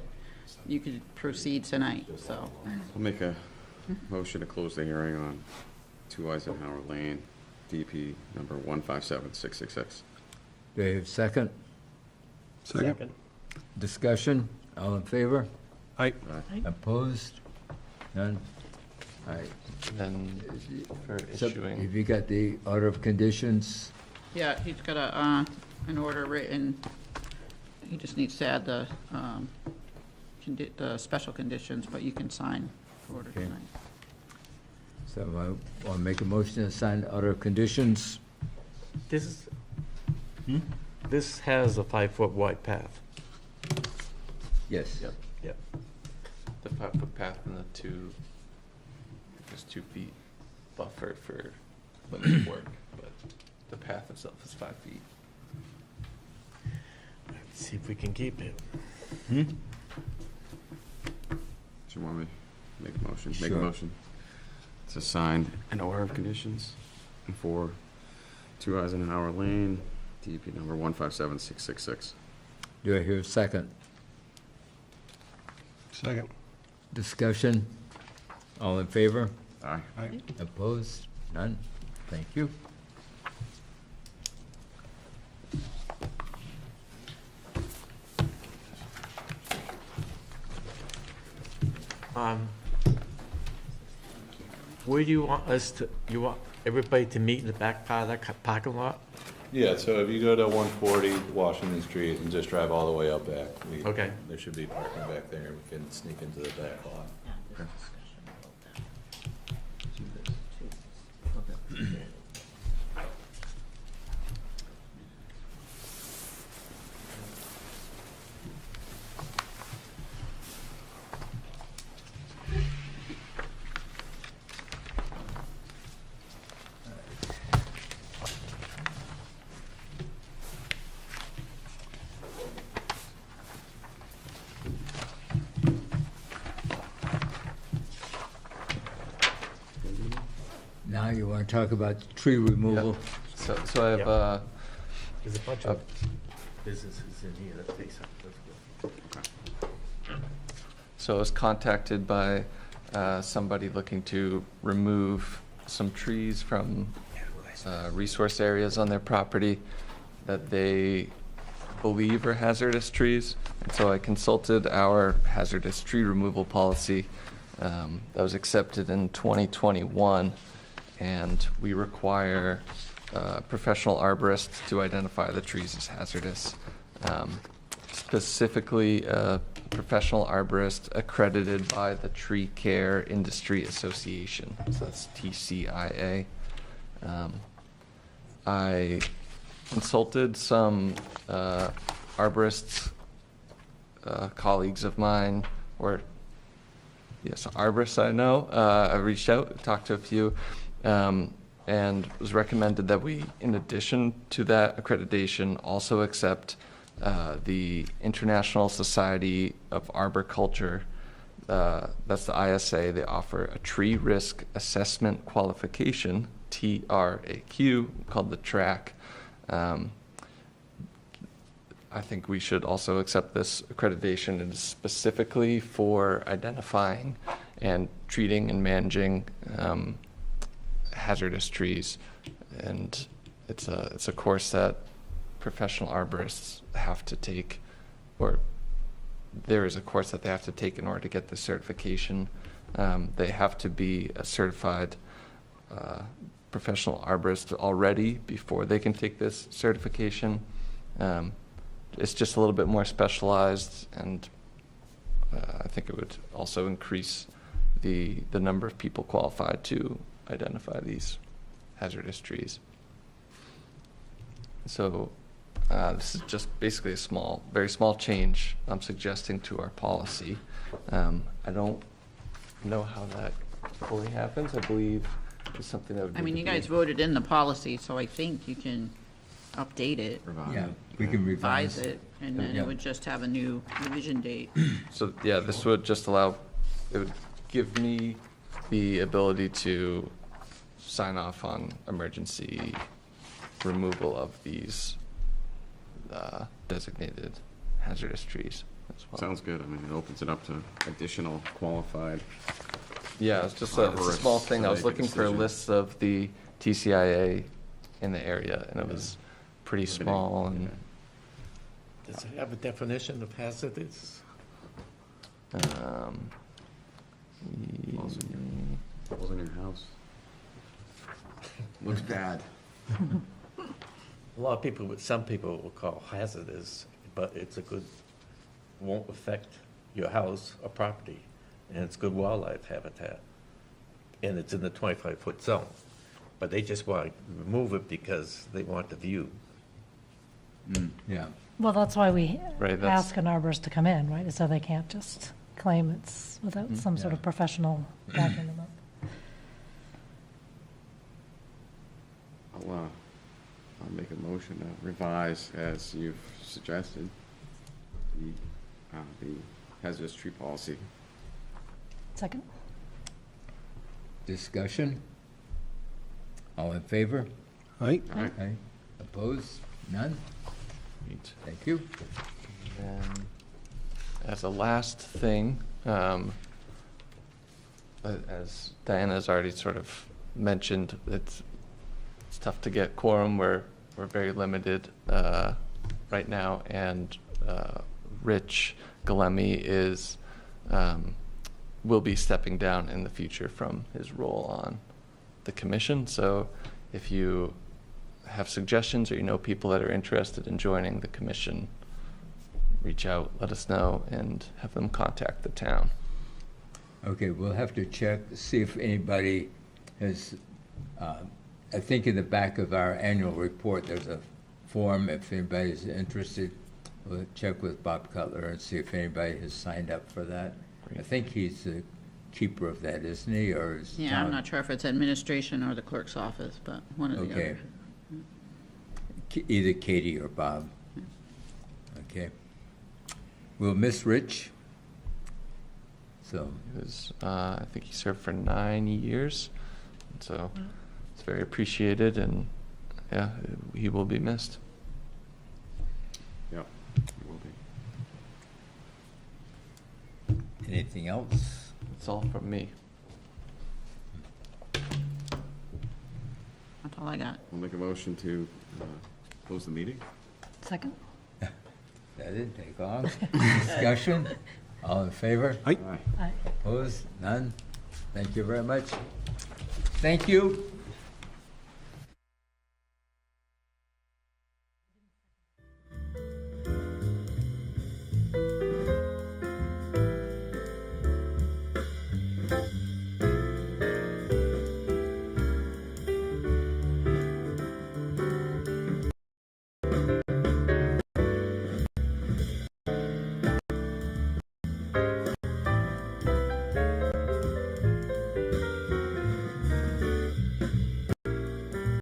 [SPEAKER 4] you could proceed tonight, so.
[SPEAKER 6] I'll make a motion to close the hearing on 2 Eisenhower Lane, DP number 157666.
[SPEAKER 1] Do I have a second?
[SPEAKER 9] Second?
[SPEAKER 1] Discussion? All in favor?
[SPEAKER 9] Aye.
[SPEAKER 1] Opposed? None? All right.
[SPEAKER 8] Then for
[SPEAKER 1] So
[SPEAKER 8] issuing.
[SPEAKER 1] have you got the order of conditions?
[SPEAKER 4] Yeah, he's got an order written, he just needs to add the special conditions, but you can sign the order
[SPEAKER 1] Okay.
[SPEAKER 4] tonight.
[SPEAKER 1] So I want to make a motion to sign the order of conditions.
[SPEAKER 5] This has a 5-foot wide path.
[SPEAKER 1] Yes.
[SPEAKER 8] Yep.
[SPEAKER 5] Yep.
[SPEAKER 8] The 5-foot path and the there's 2 feet buffer for limited work, but the path itself is 5 feet.
[SPEAKER 5] Let's see if we can keep it.
[SPEAKER 6] Do you want me to make a motion? Make a
[SPEAKER 1] Sure.
[SPEAKER 6] motion to sign an order of conditions for 2 Eisenhower Lane, DP number 157666.
[SPEAKER 1] Do I hear a second?
[SPEAKER 9] Second.
[SPEAKER 1] Discussion? All in favor?
[SPEAKER 6] Aye.
[SPEAKER 9] Aye.
[SPEAKER 1] Opposed? None? Thank you.
[SPEAKER 5] Where do you want us to, you want everybody to meet in the back part of that parking lot?
[SPEAKER 7] Yeah, so if you go to 140 Washington Street and just drive all the way up back,
[SPEAKER 5] Okay.
[SPEAKER 7] there should be parking back there, and we can sneak into the back lot.
[SPEAKER 1] Now you want to talk about tree removal?
[SPEAKER 8] So I have,
[SPEAKER 5] Yep. There's a bunch of businesses in here that face up. That's good.
[SPEAKER 8] so I was contacted by somebody looking to remove some trees from resource areas on their property that they believe are hazardous trees. And so I consulted our hazardous tree removal policy that was accepted in 2021. And we require professional arborists to identify the trees as hazardous. Specifically, a professional arborist accredited by the Tree Care Industry Association, so that's TCIA. I consulted some arborists, colleagues of mine, or yes, arborists I know. I reached out, talked to a few, and it was recommended that we, in addition to that accreditation, also accept the International Society of Arboriculture. That's the ISA. They offer a tree risk assessment qualification, TRAQ, called the TRAC. I think we should also accept this accreditation. It is specifically for identifying and treating and managing hazardous trees, and it's a course that professional arborists have to take, or there is a course that they have to take in order to get the certification. They have to be a certified professional arborist already before they can take this certification. It's just a little bit more specialized, and I think it would also increase the number of people qualified to identify these hazardous trees. So this is just basically a very small change I'm suggesting to our policy. I don't know how that fully happens, I believe is something that would.
[SPEAKER 4] I mean,
[SPEAKER 8] need
[SPEAKER 4] you
[SPEAKER 8] to be-
[SPEAKER 4] guys voted in the policy, so I think you can update it,
[SPEAKER 1] Yeah, we can
[SPEAKER 4] revise
[SPEAKER 1] revise.
[SPEAKER 4] it, and then
[SPEAKER 1] Yeah.
[SPEAKER 4] it would just have a new revision date.
[SPEAKER 8] So, yeah, this would just allow, it would give me the ability to sign off on emergency removal of these designated hazardous trees as well.
[SPEAKER 6] Sounds good. I mean, it opens it up to additional qualified.
[SPEAKER 8] Yeah, it's just a small
[SPEAKER 6] Arborists
[SPEAKER 8] thing.
[SPEAKER 6] to
[SPEAKER 8] I was
[SPEAKER 6] make a
[SPEAKER 8] looking for a
[SPEAKER 6] decision.
[SPEAKER 8] list of the TCIA in the area, and it was pretty small, and
[SPEAKER 5] Does it have a definition of hazardous?
[SPEAKER 8] um,
[SPEAKER 6] Falls in your house. Looks bad.
[SPEAKER 5] A lot of people, some people will call hazardous, but it's a good, won't affect your house or property, and it's good wildlife habitat. And it's in the 25-foot zone. But they just want to remove it because they want the view.
[SPEAKER 1] Yeah.
[SPEAKER 2] Well, that's why we
[SPEAKER 8] Right, that's-
[SPEAKER 2] ask an arborist to come in, right? So they can't just claim it's without some sort of professional backing them up.
[SPEAKER 6] I'll make a motion to revise, as you've suggested, the hazardous tree policy.
[SPEAKER 2] Second?
[SPEAKER 1] Discussion? All in favor?
[SPEAKER 9] Aye.
[SPEAKER 1] Aye. Opposed? None?
[SPEAKER 8] neat.
[SPEAKER 1] Thank you.
[SPEAKER 8] And as a last thing, as Diana's already sort of mentioned, it's tough to get quorum. We're very limited right now, and Rich Galemi is will be stepping down in the future from his role on the commission. So if you have suggestions or you know people that are interested in joining the commission, reach out, let us know, and have them contact the town.
[SPEAKER 1] Okay, we'll have to check, see if anybody has, I think in the back of our annual report, there's a form, if anybody's interested. We'll check with Bob Cutler and see if anybody has signed up for that. I think he's the keeper of that, isn't he, or is
[SPEAKER 4] Yeah, I'm
[SPEAKER 1] John-
[SPEAKER 4] not sure if it's administration or the clerk's office, but one or the
[SPEAKER 1] Okay.
[SPEAKER 4] other.
[SPEAKER 1] Either Katie or Bob. Okay. We'll miss Rich. So,
[SPEAKER 8] He was, I think he served for 9 years, and so it's very appreciated, and yeah, he will be missed.
[SPEAKER 6] Yep, it will be.
[SPEAKER 1] anything else?
[SPEAKER 8] That's all from me.
[SPEAKER 4] That's all I got.
[SPEAKER 6] I'll make a motion to close the meeting.
[SPEAKER 2] Second?
[SPEAKER 1] That didn't take long. Discussion? All in favor?
[SPEAKER 9] Aye.
[SPEAKER 2] Aye.
[SPEAKER 1] Opposed? None? Thank you very much. Thank you.